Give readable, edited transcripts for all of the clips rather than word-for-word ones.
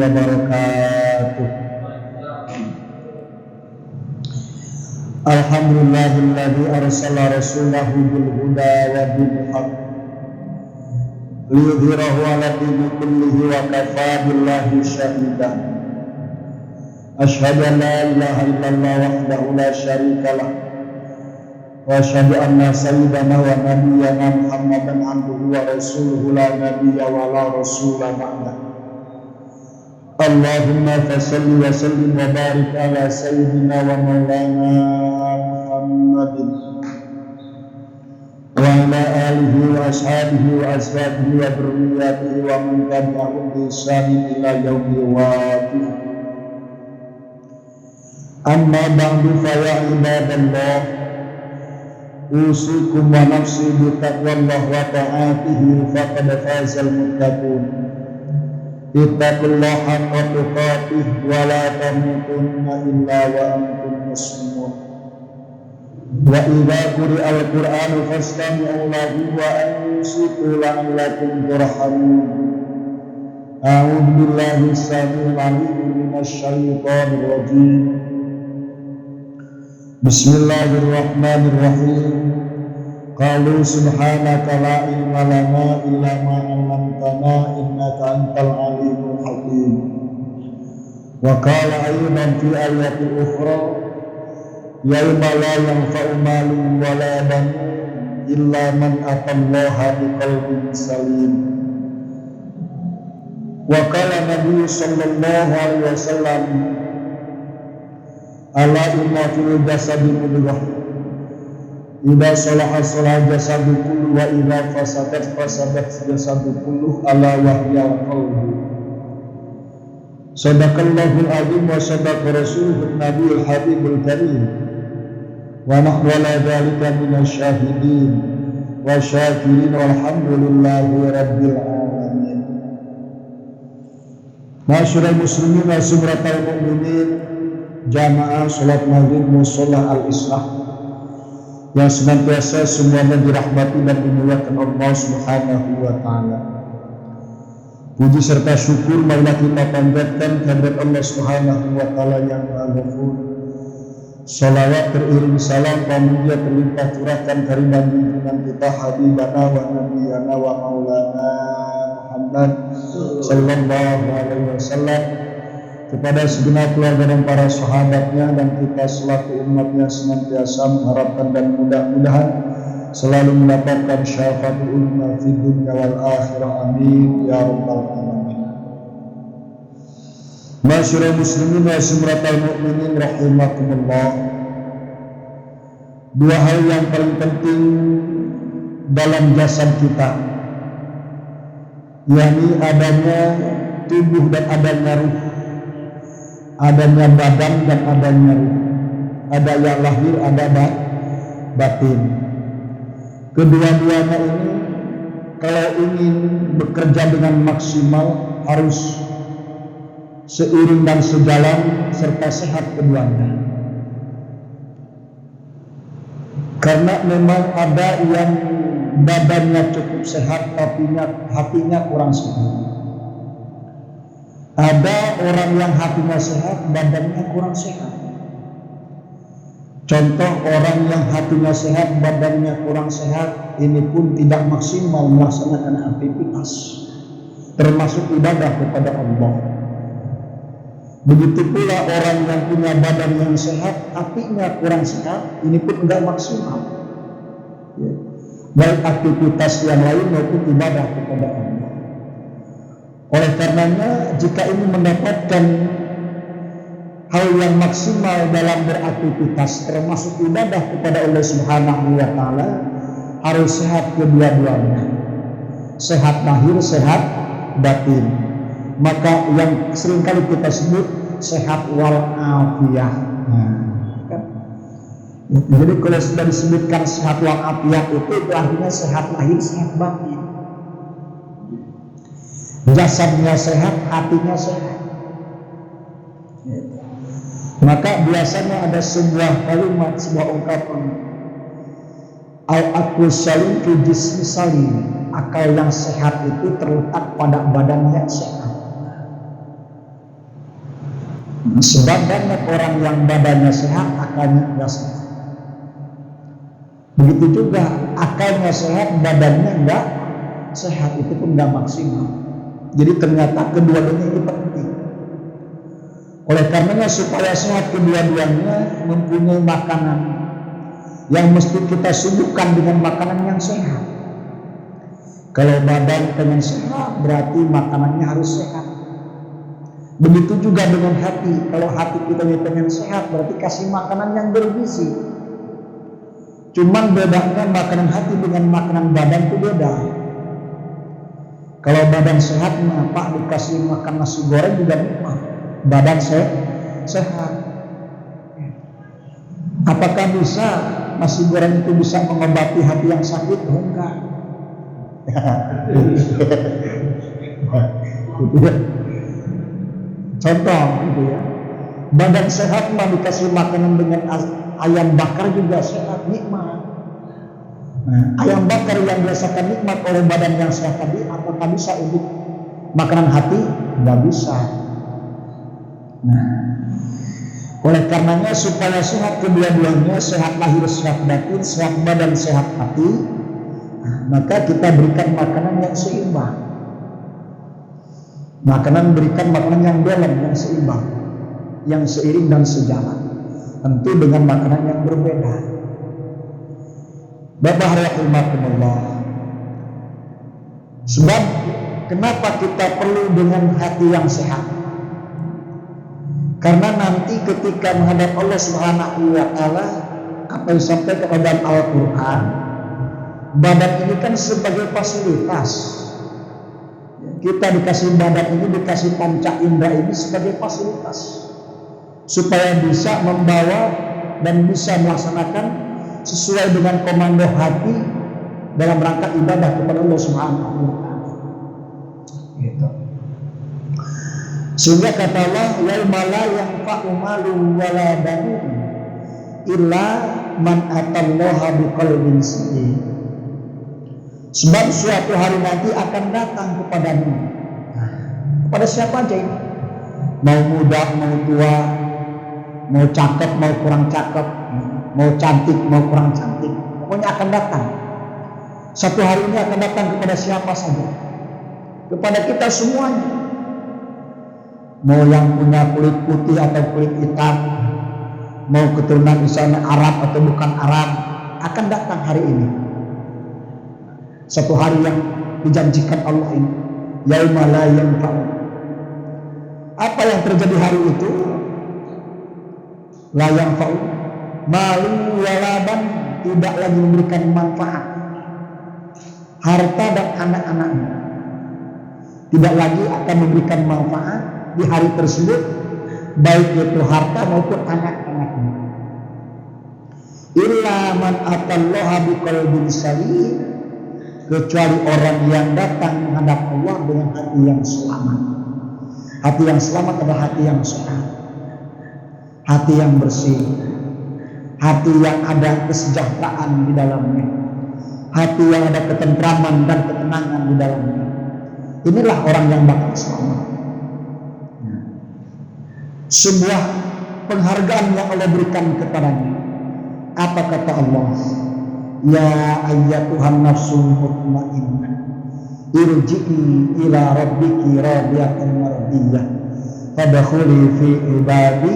wabarakatuh. Alhamdulillahilladzi arsala rasulahu bil huda wa bil haqq liyudhhirahu 'ala dini kullihi wa kafaa billahi shahida. Asyhadu an la ilaha illallah wahdahu la syarika lah wa asyhadu anna sayyidana wa nabiyyana Muhammadan abduhu wa rasuluhu la nabiyya wa la rasula ba'da. Allahumma fasalli wa sallim wa barik ala sayyidina wa maulana Muhammadin wa ala alihi wa ashabihi wa azwajihi wa dhurriyyatihi wa man tabi'ahum bi ihsanin ila yaumil waqi'. Amma ba'du fa ya ibadallah, usikum wa nafsi bi taqwallah wa ta'atihi faqad fazal muttaqun. Ittaqullaha haqqa tuqatih wa la tamutunna illa wa antum muslimun. Wa idza quri'al qur'anu fastami'u lahu wa ansitu la'allakum turhamun. A'udzu billahi samil 'alim minasy syaithanir rajim. Bismillahirrahmanirrahim. Qalu subhanaka la ilma lana illa ma 'allamtana innaka antal alimul hakim. Wa qala aydan fi ayatin ukhra yauma la yanfa'u malun wa la banun illa man atallaha biqalbin salim. Wa qala Nabi sallallahu alaihi wasallam ala inna fil jasadi mudghah idza salaha salaha jasadu kullu wa idza fasadat jasadu kullu ala wahyal qalbu. Sadaqallahul azim wa sadaqa rasuluhun nabiyul habibul karim wa nahnu ala dzalika minasy syahidin wa syakirin walhamdulillahi rabbil alamin. Masyarul muslimin wa sumratal mu'minin, jamaah salat maghrib musalla al-islah yang senantiasa semuanya dirahmati dan dimuliakan Allah Subhanahu wa taala. Puji serta syukur marilah kita panjatkan kehadirat Allah Subhanahu wa taala yang Maha Ghafur. Salawat teriring salam pamuja terlimpah curahkan kehadiran junjungan kita habibana wa nabiyana wa maulana Muhammad sallallahu alaihi wasallam, kepada segenap keluarga dan para sahabatnya, dan kita selaku umatnya senantiasa mengharapkan dan mudah-mudahan selalu mendapatkan syafaatul ulama fi dunya wal akhirah, amin ya rabbal alamin. Masyarul muslimin wa sumratal mu'minin rahimakumullah. Dua hal yang paling penting dalam jasad kita, yakni adanya tubuh dan adanya ruh, adanya badan dan adanya ruh. Ada yang lahir, ada batin. Kedua-duanya ini kalau ingin bekerja dengan maksimal harus seiring dan sejalan serta sehat keduanya. Karena memang ada yang badannya cukup sehat tapi hatinya kurang sehat. Ada orang yang hatinya sehat, badannya kurang sehat. Contoh orang yang hatinya sehat, badannya kurang sehat, ini pun tidak maksimal melaksanakan aktivitas, termasuk ibadah kepada Allah. Begitu pula orang yang punya badan yang sehat, hatinya kurang sehat, ini pun tidak maksimal. Baik aktivitas yang lain maupun ibadah kepada Allah. Oleh karenanya, jika ini mendapatkan hal yang maksimal dalam beraktivitas, termasuk ibadah kepada Allah Subhanahu wa taala, harus sehat kedua-duanya. Sehat lahir, sehat batin. Maka yang seringkali kita sebut sehat wal afiyah. Jadi kalau sudah disebutkan sehat wal afiyah itu artinya sehat lahir, sehat batin. Jasadnya sehat, hatinya sehat. Maka biasanya ada sebuah kalimat, sebuah ungkapan Al-aqlu salim fi jismi salim. Akal yang sehat itu terletak pada badan yang sehat. Sebab banyak orang yang badannya sehat, akalnya tidak sehat. Begitu juga akalnya sehat, badannya enggak sehat, itu pun enggak maksimal. Jadi ternyata kedua-duanya ini penting. Oleh karenanya supaya sehat kedua-duanya mempunyai makanan yang mesti kita suguhkan dengan makanan yang sehat. Kalau badan pengen sehat, berarti makanannya harus sehat. Begitu juga dengan hati. Kalau hati kita pengen sehat, berarti kasih makanan yang bergizi. Cuman bedanya makanan hati dengan makanan badan itu beda. Kalau badan sehat, Pak dikasih makan nasi goreng juga nikmat. Badan sehat. Apakah bisa nasi goreng itu bisa mengobati hati yang sakit? Oh, enggak. Gitu ya. Contoh gitu ya. Badan sehat mah dikasih makanan dengan ayam bakar juga sehat, nikmat. Nah, ayam bakar yang dirasakan nikmat oleh badan yang sehat tadi, apakah bisa untuk makanan hati? Nggak bisa. Nah, oleh karenanya supaya sehat kedua-duanya, sehat lahir, sehat batin, sehat badan, sehat hati, maka kita berikan makanan yang seimbang. Berikan makanan yang balance, yang seimbang, yang seiring dan sejalan. Tentu dengan makanan yang berbeda. Bapak rahimakumullah. Sebab kenapa kita perlu dengan hati yang sehat? Karena nanti ketika menghadap Allah Subhanahu wa taala, apa yang disampaikan dalam Al-Qur'an, badan ini kan sebagai fasilitas. Kita dikasih badan ini, dikasih panca indera ini sebagai fasilitas, supaya bisa membawa dan bisa melaksanakan sesuai dengan komando hati dalam rangka ibadah kepada Allah Subhanahu wa taala. Gitu. Sehingga kata Allah, yauma la yanfa'u malun wala banun illa man atallaha biqalbin salim. Sebab suatu hari nanti akan datang kepadamu. Kepada siapa aja ini? Mau muda, mau tua, mau cakep, mau kurang cakep, mau cantik, mau kurang cantik, pokoknya akan datang. Satu hari ini akan datang kepada siapa saja, kepada kita semuanya. Mau yang punya kulit putih atau kulit hitam, mau keturunan misalnya Arab atau bukan Arab, akan datang hari ini. Satu hari yang dijanjikan Allah ini, yauma la yanfa'u. Apa yang terjadi hari itu? La yanfa'u malu walaban, tidak lagi memberikan manfaat. Harta dan anak-anaknya tidak lagi akan memberikan manfaat di hari tersebut, baik itu harta maupun anak-anaknya. Illa man atallaha biqalbin salim, kecuali orang yang datang menghadap Allah dengan hati yang selamat. Hati yang selamat adalah hati yang sehat, hati yang bersih, hati yang ada kesejahteraan di dalamnya, hati yang ada ketentraman dan ketenangan di dalamnya. Inilah orang yang bakal selamat. Sebuah penghargaan yang Allah berikan kepadanya. Apa kata Allah? Ya ayyatuhan nafsul mutmainnah, irji'i ila rabbiki radiyatan mardiyah, fadkhuli fi ibadi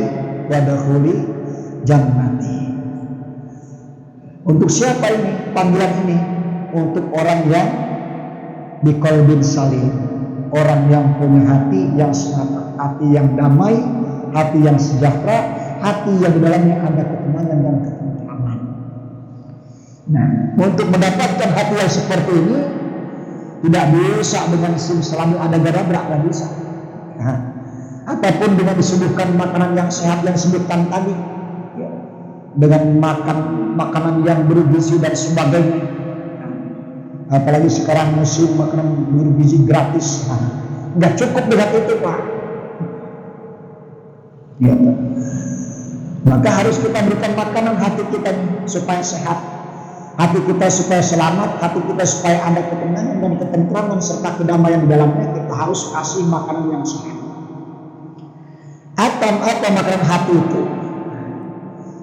wadkhuli jannati. Untuk siapa ini panggilan ini? Untuk orang yang biqalbin salim, orang yang punya hati yang sehat, hati yang damai, hati yang sejahtera, hati yang di dalamnya ada ketenangan dan ketentraman. Nah, untuk mendapatkan hati yang seperti ini tidak bisa dengan selalu ada gadabrak, tidak bisa. Nah, ataupun dengan disuguhkan makanan yang sehat yang disebutkan tadi, ya, dengan makan makanan yang bergizi dan sebagainya. Nah, apalagi sekarang musim makanan bergizi gratis, nah, nggak cukup dengan itu, Pak. Ya, maka harus kita berikan makanan hati kita supaya sehat. Hati kita supaya selamat, hati kita supaya ada ketenangan dan ketentraman serta kedamaian di dalamnya, kita harus kasih makanan yang sehat. Apa makanan hati itu?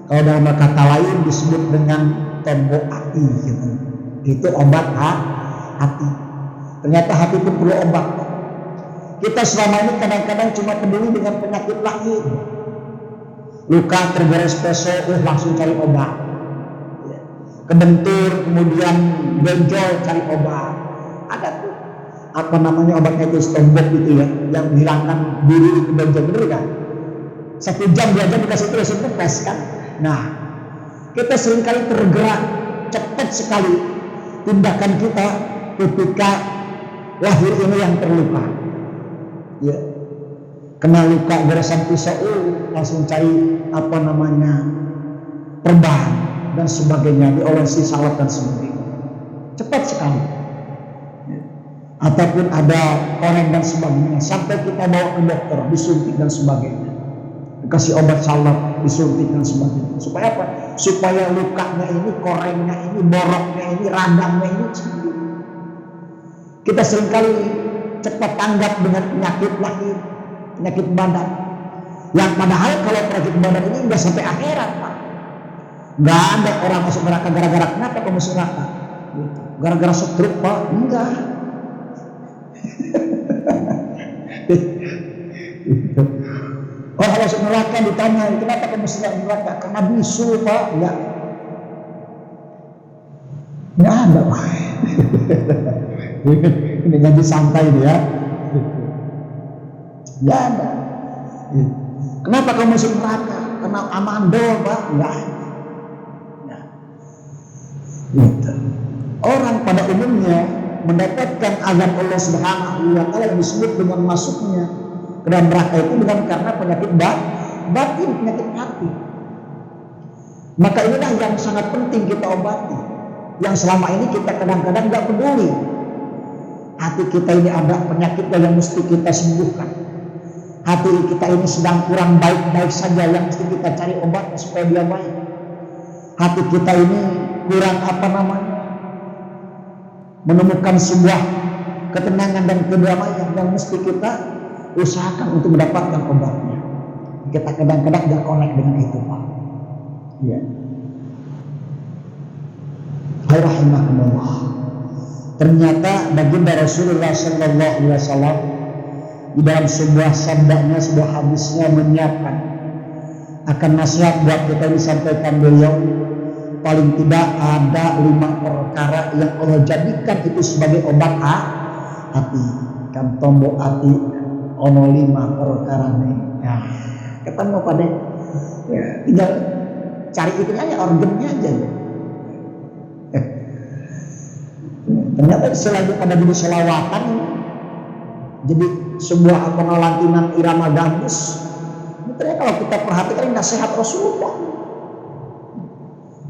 Kalau dalam kata lain disebut dengan tombok hati gitu. Itu obat hati. Ternyata hati itu perlu obat. Kita selama ini kadang-kadang cuma peduli dengan penyakit lahir. Luka tergores peso, langsung cari obat. Kebentur, kemudian benjol, cari obat. Ada tuh apa namanya obatnya itu, tombok gitu ya, yang menghilangkan duri itu benjol, bener kan? 1 jam 2 jam dikasih terus tes kan. Nah, kita seringkali tergerak cepat sekali tindakan kita ketika lahir ini yang terluka. Ya, kena luka goresan pisau, langsung cari apa namanya perban dan sebagainya, diolesi salep dan sebagainya, cepat sekali. Ataupun ada koreng dan sebagainya, sampai kita bawa ke dokter, disuntik dan sebagainya, dikasih obat salep, disuntik dan sebagainya. Supaya apa? Supaya lukanya ini, korengnya ini, boroknya ini, radangnya ini sembuh. Kita seringkali cepat tanggap dengan penyakit lahir, penyakit badan, yang padahal kalau penyakit badan ini udah sampai akhirat, Pak. Nggak ada orang masuk neraka gara-gara kenapa kamu masuk neraka? Gara-gara stroke, Pak? Enggak. Orang masuk neraka ditanya, kenapa kamu masuk neraka? Karena bisu, Pak? Enggak. Enggak ada, Pak. Ini jadi santai dia. Enggak ada. Kenapa kamu masuk neraka? Karena amandel, Pak? Enggak. Gitu. Orang pada umumnya mendapatkan azab Allah Subhanahu wa taala yang disebut dengan masuknya ke dalam neraka itu dengan karena penyakit batin, penyakit hati. Maka inilah yang sangat penting kita obati, yang selama ini kita kadang-kadang nggak peduli. Hati kita ini ada penyakit yang mesti kita sembuhkan. Hati kita ini sedang kurang baik-baik saja, yang mesti kita cari obat supaya dia baik. Hati kita ini kurang apa namanya, menemukan sebuah ketenangan dan kedamaian yang mesti kita usahakan untuk mendapatkan obatnya. Kita kadang-kadang gak connect dengan itu, Pak. Iya. Rahimahumullah. Ternyata baginda Rasulullah Sallallahu Alaihi Wasallam di dalam sebuah sabdanya, sebuah hadisnya menyiapkan akan nasihat buat kita disampaikan beliau. Paling tidak ada 5 perkara yang Allah jadikan itu sebagai obat hati. Kan tombok hati ono 5 perkara nih. Nah, ketemu pada ya, tinggal cari itu aja, organnya aja. Ternyata selalu pada diri selawatan, jadi sebuah apa lantunan irama gambus. Ternyata kalau kita perhatikan ini nasihat Rasulullah.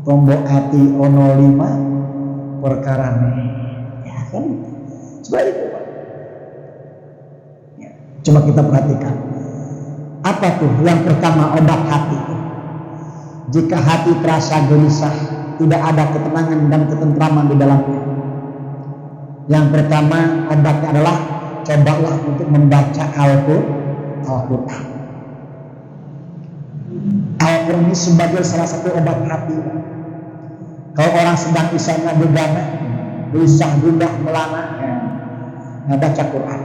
Tombok hati ono 5 perkara nih, ya kan? Seperti itu, Pak. Ya, coba kita perhatikan. Apa tuh? Yang pertama, obat hati. Jika hati terasa gelisah, tidak ada ketenangan dan ketentraman di dalamnya. Yang pertama, obatnya adalah cobalah untuk membaca Al-Quran. Al-Quran ini sebagai salah satu obat hati. Kalau orang sedang isana gegana, gelisah, gundah, melana, ya, baca Quran,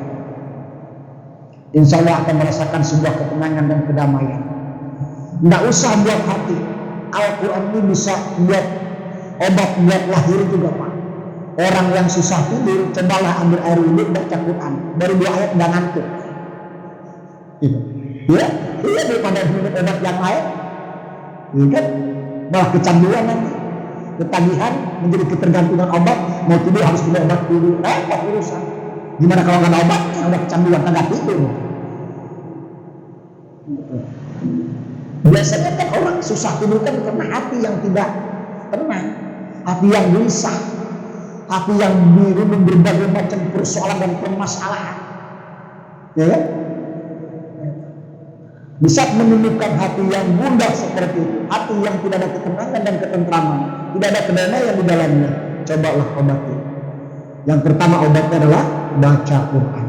insya Allah akan merasakan sebuah ketenangan dan kedamaian. Nggak usah buat hati. Al-Quran ini bisa buat obat buat lahir juga, Pak. Orang yang susah tidur, cobalah ambil air wudhu, baca Quran, baru 2 ayat udah ngantuk. Iya, daripada minum obat yang lain, iya kan? Malah kecanduan nanti, ketagihan, menjadi ketergantungan obat. Mau tidur harus minum obat dulu, repot urusan. Gimana kalau nggak ada obat, udah kecanduan, kagak tidur. Biasanya kan orang susah tidur kan karena hati yang tidak tenang, hati yang gelisah, hati yang dirundung berbagai macam persoalan dan permasalahan, ya kan? Di saat menemukan hati yang gundah seperti itu, hati yang tidak ada ketenangan dan ketentraman, tidak ada kedamaian di dalamnya, cobalah obati. Yang pertama obatnya adalah baca Quran.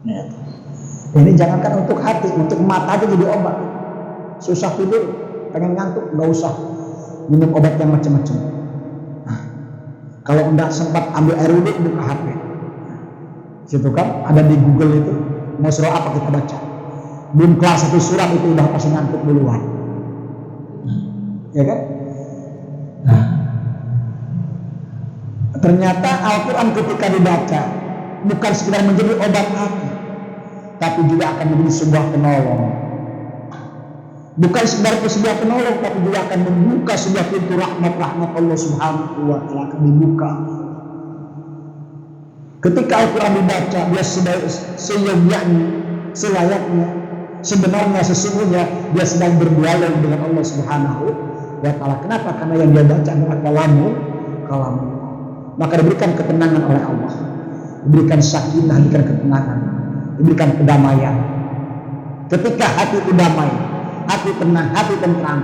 Ya. Ini jangankan untuk hati, untuk mata aja jadi obat. Susah tidur, pengen ngantuk, nggak usah minum obat yang macam-macam. Nah, kalau enggak sempat ambil air wudhu, buka HP. Situ kan ada di Google itu, mau surah apa kita baca. Belum kelas 1 surat itu udah pasti ngantuk duluan. Ya kan? Nah, ternyata Al-Quran ketika dibaca bukan sekedar menjadi obat hati, tapi juga akan menjadi sebuah penolong. Bukan sekedar sebuah penolong, tapi juga akan membuka sebuah pintu rahmat Allah Subhanahu wa Ta'ala akan dibuka. Ketika Al-Quran dibaca, dia selayaknya, sebenarnya sesungguhnya dia sedang berdialog dengan Allah Subhanahu wa Ta'ala. Kenapa? Karena yang dia baca adalah kalamu. Maka diberikan ketenangan oleh Allah, diberikan sakinah, diberikan ketenangan, diberikan kedamaian. Ketika hati itu damai, hati tenang, hati tentram,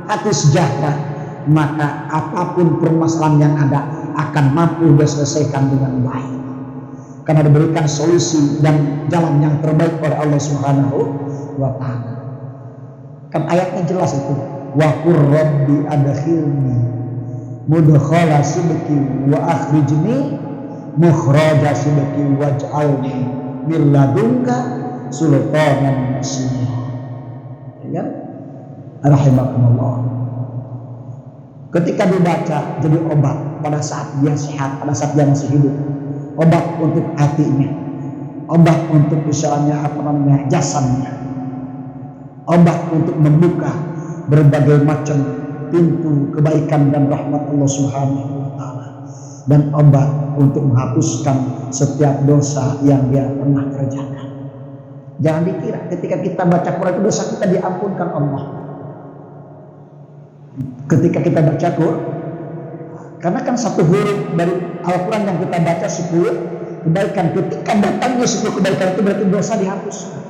hati sejahtera, maka apapun permasalahan yang ada akan mampu diselesaikan dengan baik. Karena diberikan solusi dan jalan yang terbaik oleh Allah Subhanahu wa Ta'ala. Kan ayatnya jelas itu. Wa qur rabbi adkhilni mudkhala sidqi wa akhrijni mukhraja sidqi waj'alni min ladunka sultanan nasira. Ya. Rahimakumullah. Ketika dibaca jadi obat pada saat dia sehat, pada saat dia masih hidup. Obat untuk hatinya, obat untuk misalnya jasadnya, obat untuk membuka berbagai macam pintu kebaikan dan rahmat Allah Subhanahu wa Ta'ala, dan obat untuk menghapuskan setiap dosa yang dia pernah kerjakan. Jangan dikira ketika kita baca Quran itu dosa kita diampunkan Allah. Ketika kita baca Quran, karena kan satu huruf dari Al-Quran yang kita baca 10 kebaikan. Ketika datangnya 10 kebaikan itu berarti dosa dihapuskan.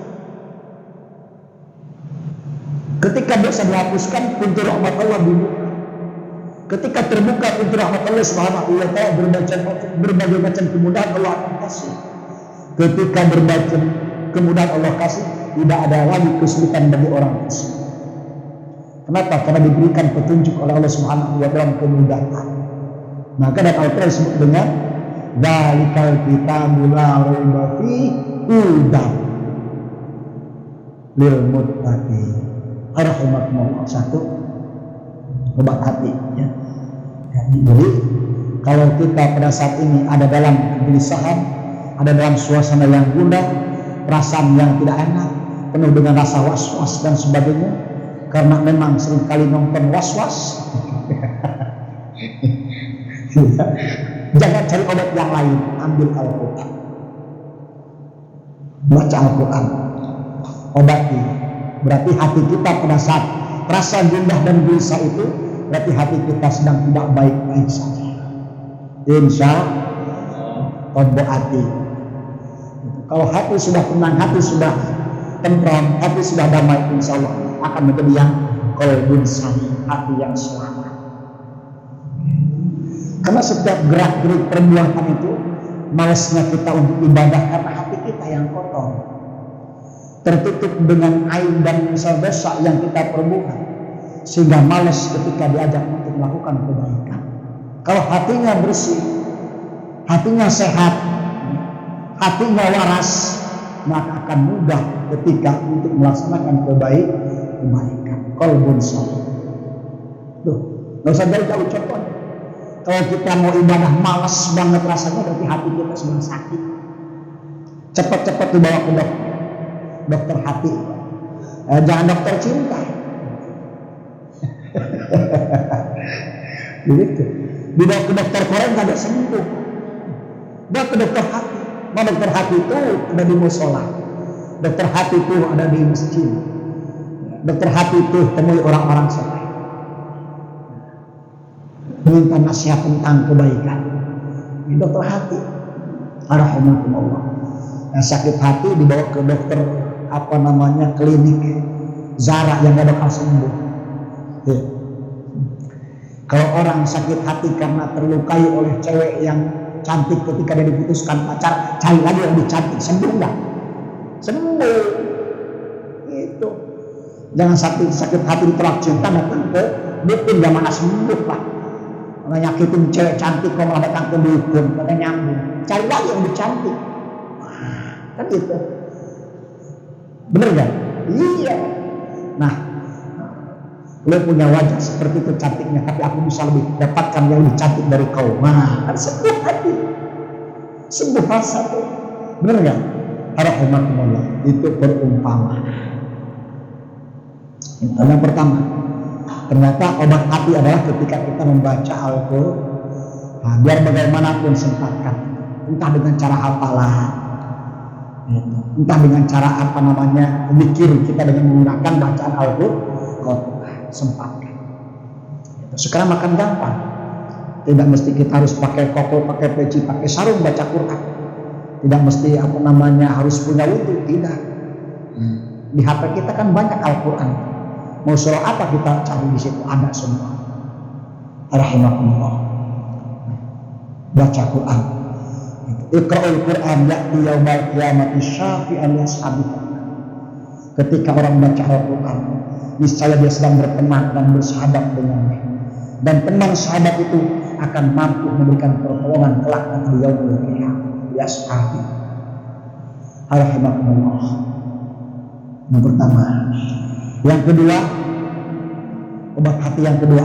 Ketika dosa dihapuskan, pintu rahmat Allah dibuka. Ketika terbuka pintu rahmat Allah Subhanahu wa Ta'ala, berbagai macam kemudahan Allah akan kasih. Ketika berbagai kemudahan Allah kasih, tidak ada lagi kesulitan bagi orang tersebut. Kenapa? Karena diberikan petunjuk oleh Allah Subhanahu wa Ta'ala kemudahan. Maka dalam Al-Quran disebut dengan Dzalikal kitabul la raiba fihi hudan lil muttaqin. Rahimakumullah. Satu, obat hati ya. Jadi kalau kita pada saat ini ada dalam kegelisahan, ada dalam suasana yang gundah, perasaan yang tidak enak, penuh dengan rasa was-was dan sebagainya, karena memang seringkali nonton was-was. Jangan cari obat yang lain, ambil Al-Quran, baca Al-Quran, obati. Berarti hati kita pada saat rasa gundah dan gelisah itu, berarti hati kita sedang tidak baik-baik saja. Insya Allah hati. Kalau hati sudah tenang, hati sudah tentram, hati sudah damai, insya Allah akan menjadi yang qalbun salim, hati yang selamat. Karena setiap gerak-gerik perbuatan itu malasnya kita untuk ibadah karena hati kita yang kotor, tertutup dengan aib dan dosa yang kita perbuat, sehingga malas ketika diajak untuk melakukan kebaikan. Kalau hatinya bersih, hatinya sehat, hatinya waras, maka akan mudah ketika untuk melaksanakan kebaikan. Qalbun salim. Tuh, nggak usah jauh-jauh contohnya. Kalau kita mau ibadah malas banget rasanya, berarti hati kita sedang sakit. Cepat-cepat dibawa ke dokter hati. Jangan dokter cinta. Begitu. Dibawa ke dokter Korea nggak ada sembuh. Bawa ke dokter hati. Nah, dokter hati itu ada di musola. Dokter hati itu ada di masjid. Dokter hati itu temui orang-orang soleh. Minta nasihat tentang kebaikan. Ini dokter hati. Rahimakumullah. Yang sakit hati dibawa ke dokter klinik Zara yang gak bakal sembuh. Ya. Kalau orang sakit hati karena terlukai oleh cewek yang cantik ketika dia diputuskan pacar, cari lagi yang lebih cantik, sembuh nggak? Sembuh. Itu. Jangan sakit hati ditolak cinta datang ke dukun, gak mana sembuh lah. Kalau nyakitin cewek cantik kok malah datang ke dukun, kagak nyambung. Cari lagi yang lebih cantik. Kan gitu. Bener gak? Iya. Nah, lo punya wajah seperti itu cantiknya, tapi aku bisa lebih dapatkan yang lebih cantik dari kau. Nah, kan sembuh hati, sembuh rasa tuh. Bener gak? Rahimahumullah. Itu perumpamaan. Itu yang pertama. Ternyata obat hati adalah ketika kita membaca Al-Quran. Nah, biar bagaimanapun sempatkan, entah dengan cara hafalan, entah dengan cara mikir kita dengan menggunakan bacaan Al-Quran, sempatkan. Sekarang makan gampang, tidak mesti kita harus pakai koko, pakai peci, pakai sarung baca Quran, tidak mesti harus punya wudhu, tidak. Di HP kita kan banyak Al-Quran, mau surah apa kita cari di situ ada semua. Rahimahullah. Baca Quran. Iqra'ul Quran ya'ti yaumal qiyamati syafi'an yashabika. Ketika orang baca Al-Quran, niscaya dia sedang berteman dan bersahabat dengannya. Dan teman sahabat itu akan mampu memberikan pertolongan kelak di yaumul qiyamah. Yashabi. Alhamdulillah. Yang pertama. Yang kedua, obat hati yang kedua.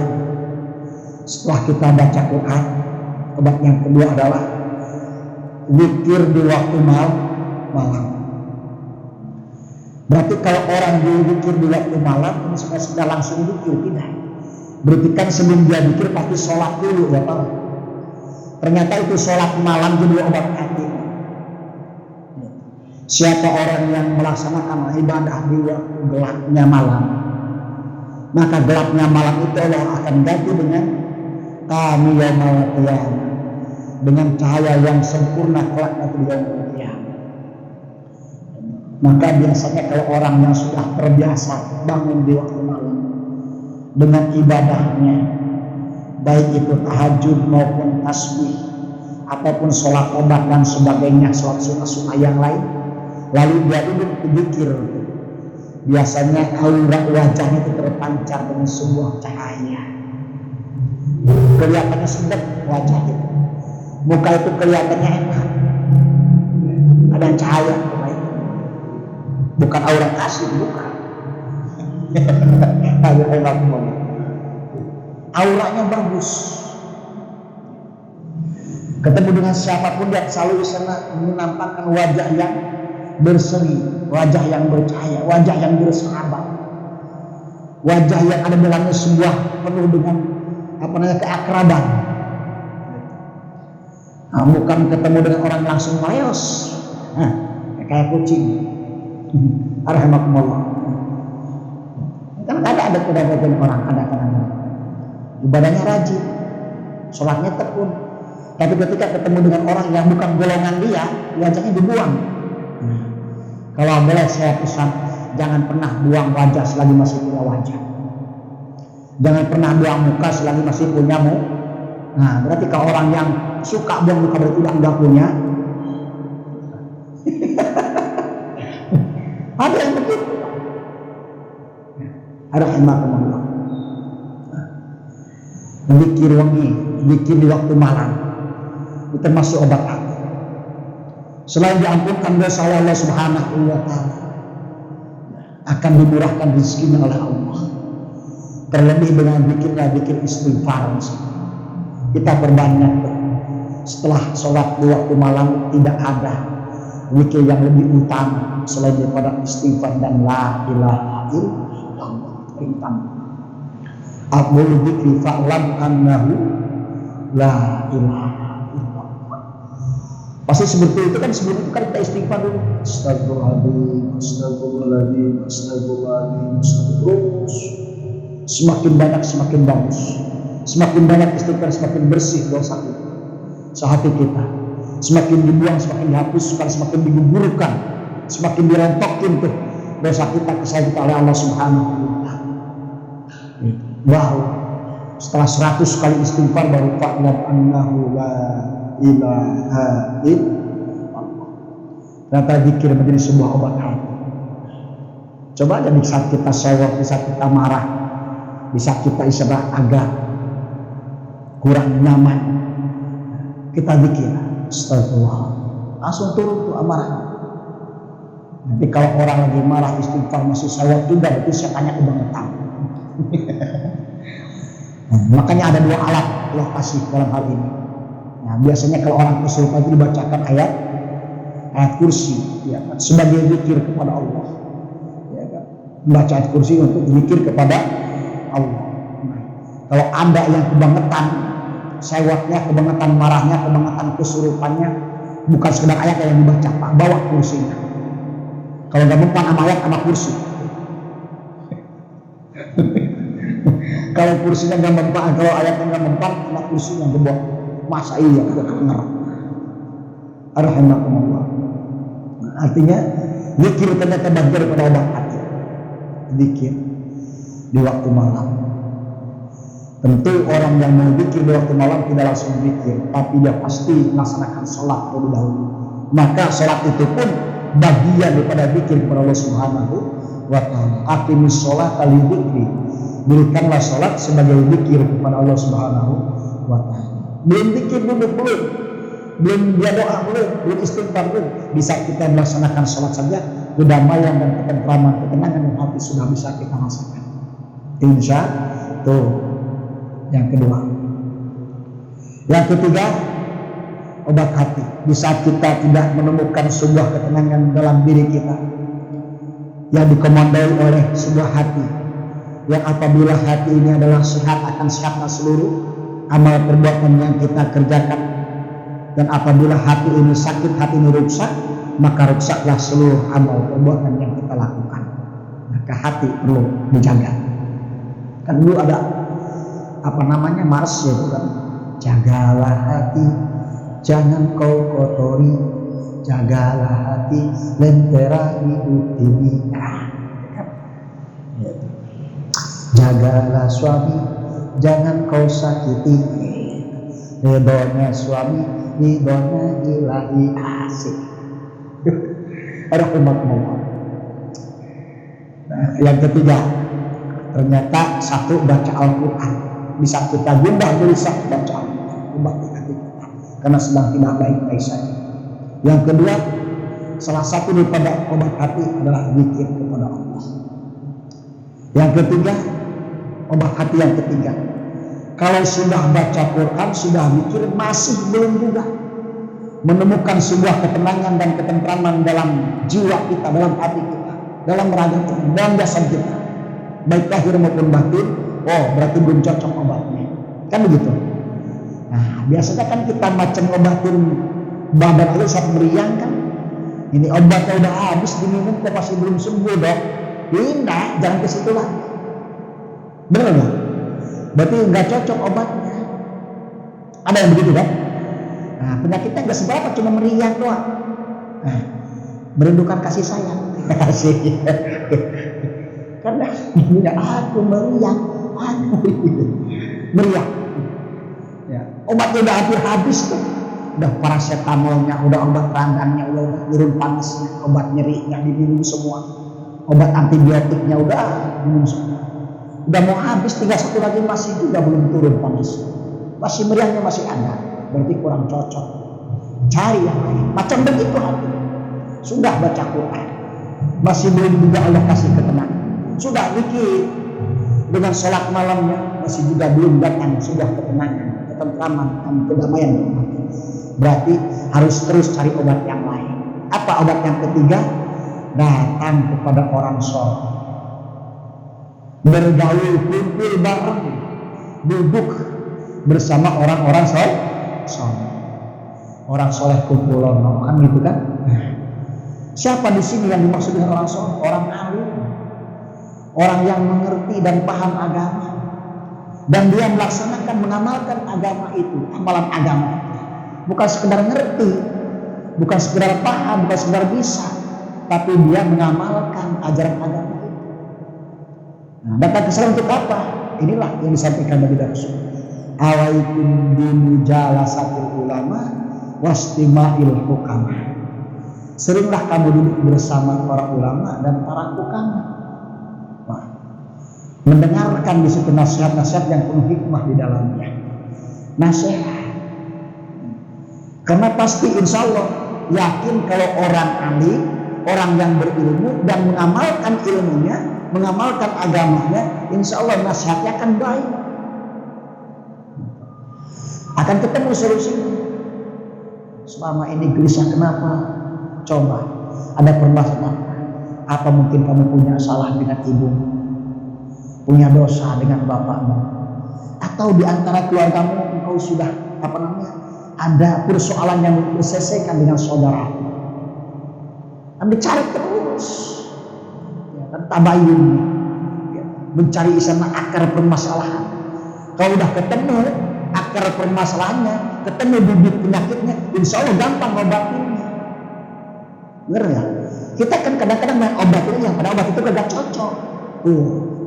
Setelah kita baca Quran, obat yang kedua adalah zikir di waktu malam. Berarti kalau orang zikir di waktu malam, sudah langsung zikir, tidak. Berarti kan sebelum dia zikir pasti sholat dulu, ya Pak. Ternyata itu sholat malam jadi obat hati. Siapa orang yang melaksanakan ibadah di waktu gelapnya malam, maka gelapnya malam itu Allah akan ganti dengan kami yaumul qiyamah, dengan cahaya yang sempurna kelak nanti di yaumul qiyamah. Maka biasanya kalau orang yang sudah terbiasa bangun di waktu malam dengan ibadahnya, baik itu tahajud maupun tasbih ataupun sholat obat dan sebagainya, sholat sunnah yang lain, lalu dia duduk berzikir, biasanya aura wajahnya itu terpancar dengan sebuah cahaya, kelihatannya sedap wajah itu, muka itu kelihatannya enak, ada cahaya, bukan aura kasih, bukan. Auranya bagus. Ketemu dengan siapapun dia selalu bisa menampakkan wajah yang berseri, wajah yang bercahaya, wajah yang bersahabat, wajah yang ada dalamnya sebuah penuh dengan keakraban. Nah, bukan ketemu dengan orang langsung mayos, kayak kucing. Alhamdulillah. Kan ada kedatangan orang, ada kadang-kadang ibadahnya rajin, sholatnya tekun, tapi ketika ketemu dengan orang yang bukan golongan dia, wajahnya dibuang. Kalau boleh saya pesan, jangan pernah buang wajah selagi masih punya wajah. Jangan pernah buang muka selagi masih punya muka. Nah, berarti kalau orang yang suka buang muka berarti udah enggak punya. Ada yang begitu. Ada himakumullah. Zikir wangi, zikir di waktu malam, itu termasuk obat hati. Selain diampunkan dosa Allah Subhanahu wa Ta'ala, akan dimurahkan rezekinya oleh Allah. Terlebih dengan zikir istighfar. Kita perbanyak setelah sholat di waktu malam, tidak ada zikir yang lebih utama selain daripada istighfar dan la ilaha illallah. Abdul dzikri fa'lam annahu la ilaha illallah. Pasti seperti itu kan, sebelum itu kan kita istighfar dulu. Astagfirullahaladzim, astagfirullahaladzim, astagfirullahaladzim, terus semakin banyak semakin bagus, semakin banyak istighfar semakin bersih dosa kita, sehati kita, semakin dibuang semakin dihapuskan, semakin digugurkan, semakin dirontokin tuh dosa kita kesalahan kita oleh Allah Subhanahu wa taala. Wow. Setelah 100 kali istighfar baru fa'lam annahu la ilaha illallah. Ternyata zikir menjadi sebuah obat hati. Coba aja di saat kita sewot, di saat kita marah, di saat kita istilah agak kurang nyaman, kita zikir, astagfirullah, langsung turun tuh amarah. Nanti kalau orang lagi marah istighfar masih sewot juga, berarti setannya kebangetan. Makanya ada 2 alat Allah kasih dalam hal ini. Nah, biasanya kalau orang kesurupan itu dibacakan ayat kursi, ya, sebagai zikir kepada Allah. Ya, kan? Membaca ayat kursi untuk zikir kepada Allah. Nah, kalau ada yang kebangetan, sewotnya, kebangetan marahnya, kebangetan kesurupannya, bukan sekedar ayat yang dibaca, Pak, bawa kursinya. Kalau nggak mempan sama ayat sama kursi. Kalau kursinya nggak mempan, kalau ayatnya nggak mempan, sama kursinya gebok. Masa iya kita kenger. Arhamakumullah. Nah, artinya zikir ternyata bagian pada obat hati. Zikir di waktu malam. Tentu orang yang mau zikir di waktu malam tidak langsung zikir, tapi dia pasti melaksanakan sholat terlebih dahulu. Maka sholat itu pun bagian daripada zikir kepada Allah Subhanahu wa taala. Aqimis sholata li dzikri. Dirikanlah sholat sebagai zikir kepada Allah Subhanahu wa taala. Belum zikir duduk belum dia doa belum istighfar belum. Bisa kita melaksanakan sholat saja, kedamaian dan ketentraman, ketenangan di hati sudah bisa kita rasakan. Insya Allah. Yang kedua. Yang ketiga, obat hati. Di saat kita tidak menemukan sebuah ketenangan dalam diri kita yang dikomandoi oleh sebuah hati, yang apabila hati ini adalah sehat, akan sehatlah seluruh amal perbuatan yang kita kerjakan, dan apabila hati ini sakit, hati ini rusak, maka rusaklah seluruh amal perbuatan yang kita lakukan. Maka hati perlu dijaga. Kan dulu ada Mars ya, kan? Jagalah hati, jangan kau kotori, jagalah hati, lentera hidup ini. Jagalah suami, jangan kau sakiti, ridhonya suami, ridhonya ilahi. Asik. Rahmatullah. Nah, yang ketiga, ternyata satu, baca Al-Quran. Bisa kita gundah gelisah baca Al-Quran, obat hati kita karena sedang tidak baik-baik saja. Yang kedua, salah satu daripada obat hati adalah zikir kepada Allah. Yang ketiga, obat hati yang ketiga, kalau sudah baca Quran, sudah zikir, masih belum juga menemukan sebuah ketenangan dan ketentraman dalam jiwa kita, dalam hati kita, dalam raga kita, dalam jasad kita, baik lahir maupun batin, berarti belum cocok obatnya. Kan begitu. Nah, biasanya kan kita macam obatin badan aja saat meriang kan. Ini obatnya udah habis diminum kok masih belum sembuh, Dok. Pindah, jangan ke situ lagi. Benar nggak? Berarti nggak cocok obatnya. Ada yang begitu kan? Nah, penyakitnya nggak seberapa, cuma meriang doang. Nah, merindukan kasih sayang. Kasih. Karena punya aku meriang, meriang. Ya, obatnya udah hampir habis tuh. Udah paracetamolnya, udah obat radangnya, udah turun panasnya, obat nyerinya diminum semua, obat antibiotiknya udah minum semua. Udah mau habis, tinggal satu lagi masih juga belum turun panas, masih meriangnya masih ada. Berarti kurang cocok. Cari yang lain. Macam begitu hati. Sudah baca Quran, masih belum juga Allah kasih ketenangan. Sudah zikir dengan sholat malamnya, masih juga belum datang sebuah ketenangan, ketentraman, dan kedamaian. Berarti harus terus cari obat yang lain. Apa obat yang ketiga? Datang kepada orang soleh, bergaul, kumpul bareng, duduk bersama orang-orang soleh. Orang soleh kumpulan, kan gitu kan? Siapa di sini yang dimaksud dengan orang soleh? Orang alim. Orang yang mengerti dan paham agama, dan dia melaksanakan, mengamalkan agama itu, amalan agama itu. Bukan sekedar ngerti, bukan sekedar paham, bukan sekedar bisa, tapi dia mengamalkan. mengamalkan ajaran agama itu. Nah, datang ke sana untuk apa? Inilah yang disampaikan Nabi Rasul. Awaikum bimujalasatil ulama wastima'il hukama. Seringlah kamu duduk bersama para ulama dan para hukama. Nah, mendengarkan di situ nasihat-nasihat yang penuh hikmah di dalamnya. Nasihat. Karena pasti insya Allah yakin kalau orang alim, orang yang berilmu dan mengamalkan ilmunya, mengamalkan agamanya, insya Allah nasihatnya akan baik. Akan ketemu solusinya. Selama ini gelisah kenapa? Coba, ada permasalahan apa? Mungkin kamu punya salah dengan ibu, punya dosa dengan bapakmu, atau di antara keluargamu engkau sudah ada persoalan yang diselesaikan dengan saudara. Anda cari terus, ya kan, tabayun, ya, mencari isana akar permasalahan. Kalau udah ketemu akar permasalahannya, ketemu bibit penyakitnya, insya Allah gampang obatinnya. Bener ya? Kita kan kadang-kadang main obatin yang pada obat itu gak cocok.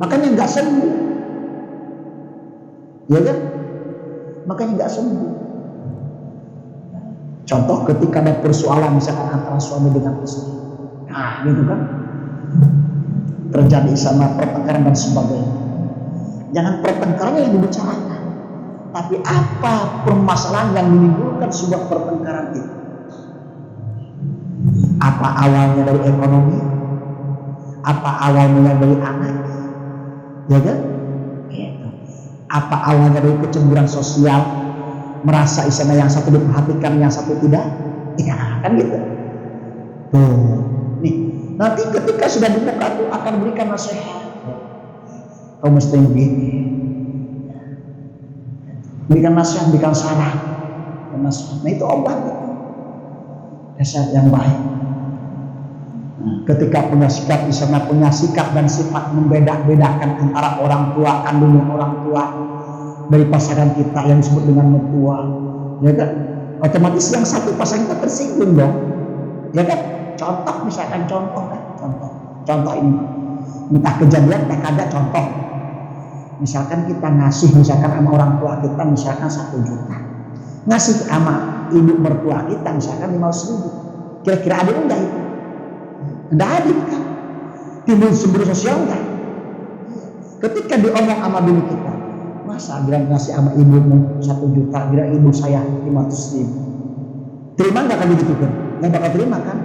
Makanya nggak sembuh. Ya kan? Makanya nggak sembuh. Contoh ketika ada persoalan misalkan antara suami dengan istri. Nah, gitu kan? Terjadi sama pertengkaran dan sebagainya. Jangan pertengkarannya yang dibicarakan, tapi apa permasalahan yang menimbulkan sebuah pertengkaran itu. Apa awalnya dari ekonomi? Apa awalnya dari anak? Ya kan? Gitu. Apa awalnya dari kecemburuan sosial? Merasa istilahnya yang satu diperhatikan, yang satu tidak? Ya kan gitu. Nih, nanti ketika sudah dibuka itu akan berikan nasihat. Kau mesti begini. Berikan nasihat, berikan saran. Nah itu obat itu. Nasihat yang baik. Ketika punya sikap, misalnya punya sikap dan sifat membeda-bedakan antara orang tua kandung dan orang tua dari pasangan kita yang disebut dengan mertua, ya kan? Otomatis yang satu pasangan kita tersinggung dong, ya kan? Contoh misalkan contoh ini, entah kejadian tak ada contoh. Misalkan kita ngasih misalkan sama orang tua kita misalkan 1 juta, ngasih sama ibu mertua kita misalkan 500.000, kira-kira ada enggak itu? Enggak adil kan? Timbul cemburu sosial enggak? Ketika diomong sama bini kita, masa bilang ngasih sama ibumu 1 juta, bilang ibu saya 500.000, terima enggak kan begitu kan? Enggak bakal terima kan?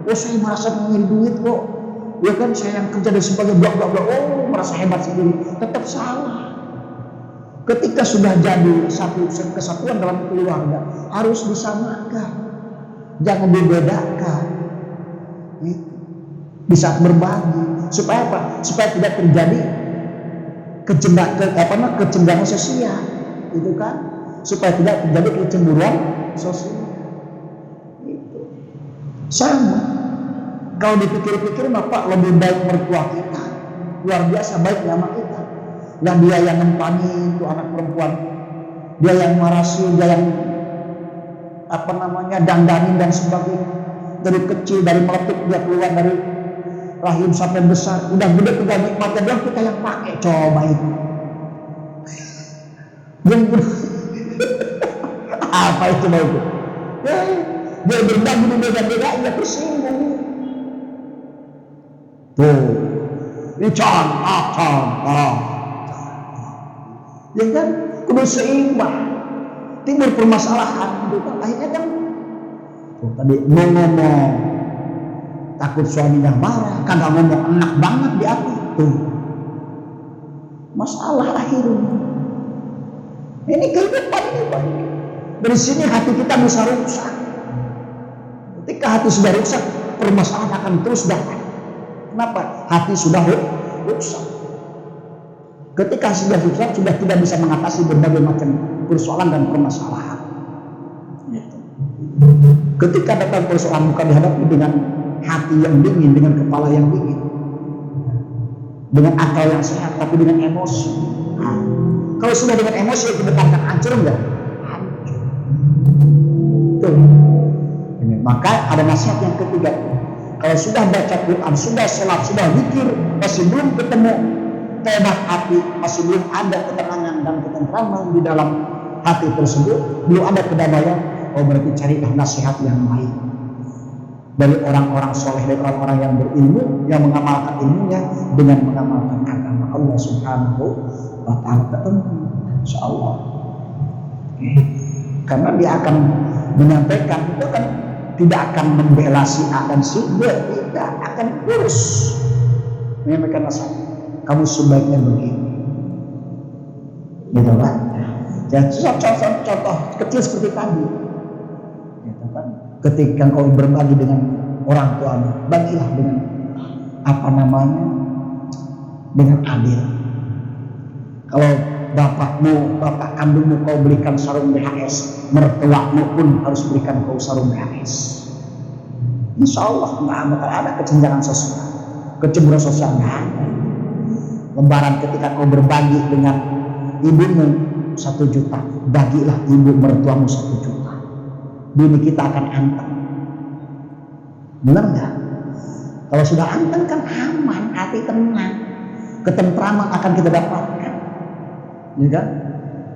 Oh saya merasa ngiri duit kok, ya kan saya yang kerja dan sebagai blok, oh merasa hebat sendiri, tetap salah. Ketika sudah jadi satu kesatuan dalam keluarga harus disamakan, jangan dibedakan. Di saat berbagi, supaya apa? Supaya tidak terjadi kecemburuan sosial, itu kan? Supaya tidak terjadi kecemburuan sosial. Itu sama. Kalau dipikir-pikir, Pak, lebih baik mertua kita, luar biasa baik sama kita. Dan dia yang ngempani itu anak perempuan, dia yang marasi, dia yang dandanin dan sebagainya. Dari kecil, dari meletup dia keluar dari rahim sampai besar, udah gede juga nikmatnya bilang kita yang pakai, coba itu. Apa itu mau itu? Dia berbagi beda-beda, dia tersinggung. Tuh, ini contoh. Ya kan, kudu seimbang. Timbul permasalahan, akhirnya kan. Tuh, tadi mau ngomong. Takut suaminya marah, kagak ngomong enak banget di hati. Tuh, masalah akhirnya. Ini kehidupan ini Pak. Dari sini hati kita bisa rusak. Ketika hati sudah rusak, permasalahan akan terus datang. Kenapa? Hati sudah rusak. Ketika sudah rusak, sudah tidak bisa mengatasi berbagai macam persoalan dan permasalahan. Ketika datang persoalan bukan dihadapi dengan hati yang dingin, dengan kepala yang dingin, dengan akal yang sehat, tapi dengan emosi. Kalau sudah dengan emosi yang kita hancur enggak? Hancur. Tuh. Maka ada nasihat yang ketiga. Kalau sudah baca Quran, sudah sholat, sudah zikir, masih belum ketemu tobat hati, masih belum ada ketenangan dan ketentraman di dalam hati tersebut, belum ada kedamaian, oh berarti carilah nasihat yang baik dari orang-orang soleh, dari orang-orang yang berilmu, yang mengamalkan ilmunya dengan mengamalkan agama Allah Subhanahu wa Ta'ala tertentu, insyaallah. Karena dia akan menyampaikan, itu kan tidak akan membela si A dan si B, tidak akan lurus menyampaikan nasihat. Kamu sebaiknya begini, gitu kan? Ya, contoh kecil seperti tadi, gitu kan? Ketika kau berbagi dengan orang tuamu, bagilah dengan dengan adil. Kalau bapak kandungmu kau berikan sarung BHS, mertuamu pun harus berikan kau sarung BHS. Insya Allah nggak bakal ada kesenjangan sosial, kecemburuan sosial nggak ada. Lebaran ketika kau berbagi dengan ibumu 1 juta, bagilah ibu mertuamu 1 juta. Bumi kita akan anteng. Benar nggak? Kalau sudah anteng kan aman, hati tenang, ketentraman akan kita dapatkan. Ya kan?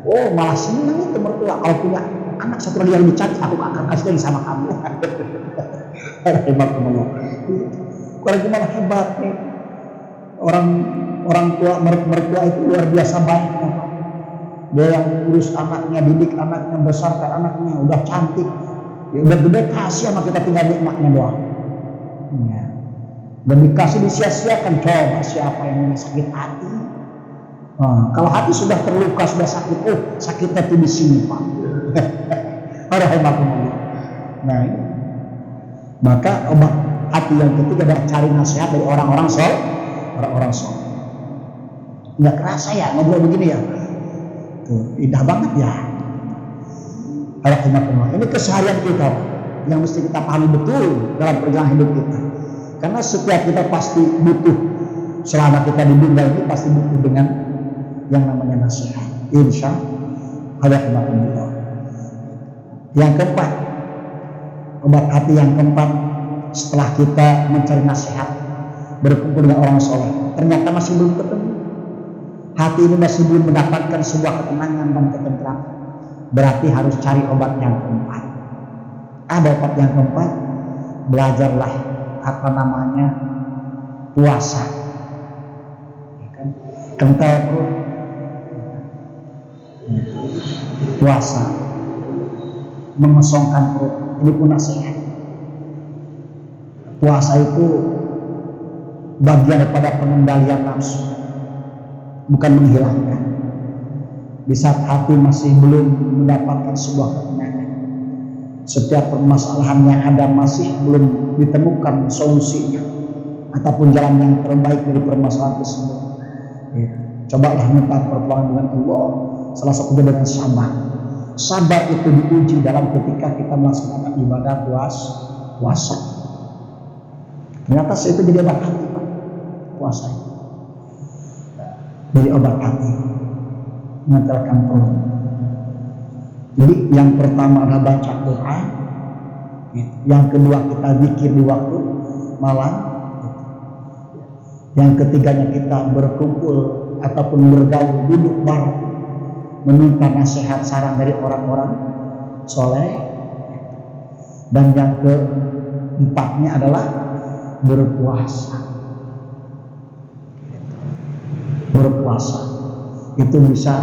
Oh malah senang itu mertua kalau punya anak 1 lagi yang lebih cantik, aku akan kasih lagi sama kamu. Hebat teman-teman. Kalau gimana hebat nih orang tua mertua itu luar biasa baik. Dia yang urus anaknya, didik anaknya, besarkan anaknya, udah cantik, ya udah gede kasih sama kita, tinggal nikmatnya doang. Ya. Dan dikasih disia-siakan, coba siapa yang sakit hati? Kalau hati sudah terluka, sudah sakit, sakitnya tuh di sini Pak. Nah, ini. Maka obat hati yang ketiga adalah cari nasihat dari orang-orang soleh. Nggak kerasa ya ngobrol begini ya? Tuh, indah banget ya. Ini keseharian kita yang mesti kita pahami betul dalam perjalanan hidup kita. Karena setiap kita pasti butuh, selama kita di dunia ini pasti butuh dengan yang namanya nasihat. Insya Allah. Yang keempat, obat hati yang keempat, setelah kita mencari nasihat, berkumpul dengan orang soleh, ternyata masih belum ketemu. Hati ini masih belum mendapatkan sebuah ketenangan dan ketentraman. Berarti harus cari obat yang keempat. Ada obat yang keempat, belajarlah puasa. Ya kan? Kental perut. Puasa, mengosongkan perut. Ini pun nasihat. Puasa itu bagian daripada pengendalian nafsu, bukan menghilangkan. Di saat hati masih belum mendapatkan sebuah ketenangan, setiap permasalahan yang ada masih belum ditemukan solusinya ataupun jalan yang terbaik dari permasalahan tersebut, ya, cobalah minta pertolongan dengan Allah. Salah satunya dengan sabar. Sabar itu diuji dalam ketika kita melaksanakan ibadah puasa. Ternyata itu jadi obat hati, Pak. Puasa itu jadi obat hati, mengantarkan perut. Jadi yang pertama adalah baca Quran, yang kedua kita zikir di waktu malam, yang ketiganya kita berkumpul ataupun bergaul, duduk bareng, meminta nasihat saran dari orang-orang soleh, dan yang keempatnya adalah berpuasa. Berpuasa itu bisa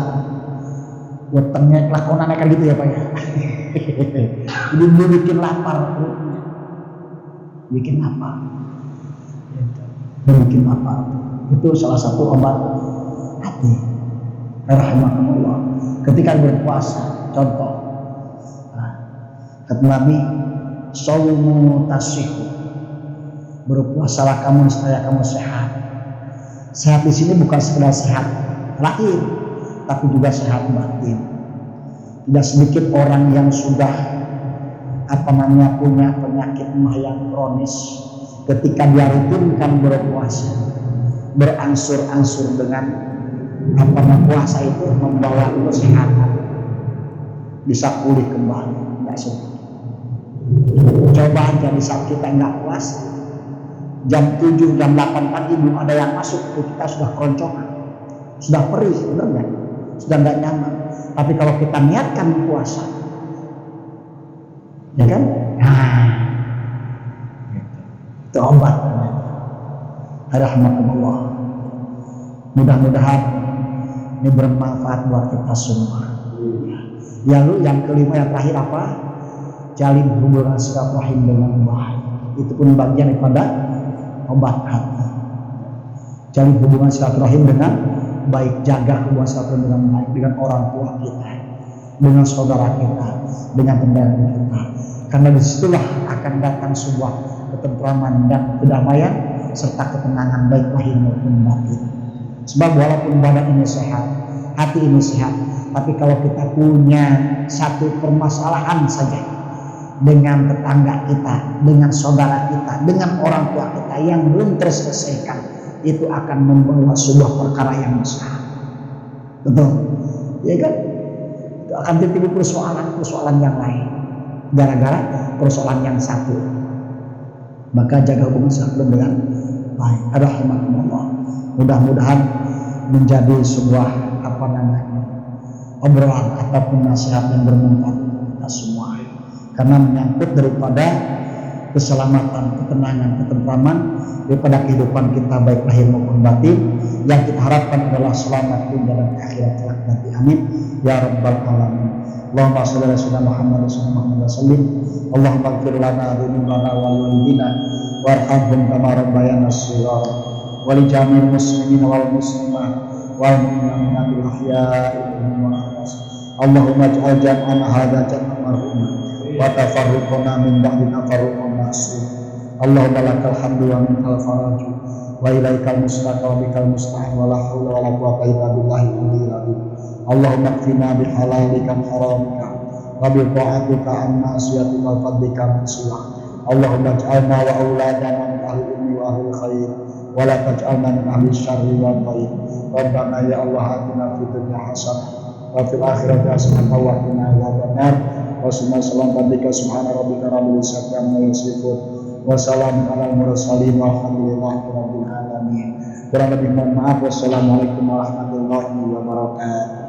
wetengnya lakonan kayak gitu ya Pak ya. Jadi dia bikin lapar perutnya, bikin lapar. Itu salah satu obat hati. Rahimahumullah. Ketika berpuasa, contoh, kata Nabi, "Shaumu tasihhu." Berpuasalah kamu supaya kamu sehat. Sehat di sini bukan sekedar sehat lahir, tapi juga sehat batin. Tidak sedikit orang yang sudah punya penyakit mah yang kronis, ketika dia rutinkan berpuasa, berangsur-angsur dengan puasa itu membawa kesehatan, bisa pulih kembali. Tidak sedikit. Coba aja di saat kita nggak puasa, jam 7, jam 8 pagi belum ada yang masuk, kita sudah keroncongan, sudah perih, benar nggak? Sudah nggak nyaman. Tapi kalau kita niatkan puasa, ya kan? Nah, itu obat. Rahmatullah. Mudah-mudahan ini bermanfaat buat kita semua. Lalu yang kelima, yang terakhir apa? Jalin hubungan silaturahim dengan baik. Itu pun bagian daripada obat hati. Jalin hubungan silaturahim dengan baik, jaga hubungan silaturahim dengan baik dengan orang tua kita, dengan saudara kita, dengan teman kita. Karena disitulah akan datang sebuah ketentraman dan kedamaian serta ketenangan baik lahir maupun batin. Sebab walaupun badan ini sehat, hati ini sehat, tapi kalau kita punya satu permasalahan saja dengan tetangga kita, dengan saudara kita, dengan orang tua kita yang belum terselesaikan, itu akan membawa sebuah perkara yang besar. Betul, ya kan? Itu akan timbul persoalan yang lain gara-gara persoalan yang satu. Maka jaga hubungan silaturahim dengan baik. Rahmatullah. Mudah-mudahan menjadi sebuah obrolan ataupun nasihat yang bermanfaat untuk kita semua. Karena menyangkut daripada keselamatan, ketenangan, ketentraman daripada kehidupan kita baik lahir maupun batin, yang kita harapkan adalah selamat dunia dan akhirat kelak nanti. Amin ya rabbal alamin. Allahumma shalli ala sayyidina Muhammad wa sallim. Allahumma ighfir lana dzunubana wa walidina warhamhum kama rabbayana shaghira wa li jami'il muslimin wal muslimat wal mu'minatil ahya'i minhum wal amwat. Allahumma ij'al jam'ana hadza jam'an marhuma wa tafarruqana min ba'dina tafarruqan ma'sum. Allahumma lakal hamdu wa minkal faraju wa ilaikal mustaqim wa bikal musta'an wa la haula wa la quwwata illa billahi al-aliyyil azim. Allahumma qina bi halalika haramika wa bi ta'atika an ma'siyatika wa fadlika min siwak. Allahumma ij'alna wa auladana min ahli ilmi wa ahli khair wa la taj'alna min ahli syarri wa dhair. Rabbana ya Allah atina fid dunya hasanah wa fil akhirati hasanah wa qina adzabannar. Wa sallallahu alaihi subhana rabbika rabbil izzati amma yasifun wa salamun alal mursalin walhamdulillahi rabbil alamin. Kurang lebih mohon maaf. Wassalamualaikum warahmatullahi wabarakatuh.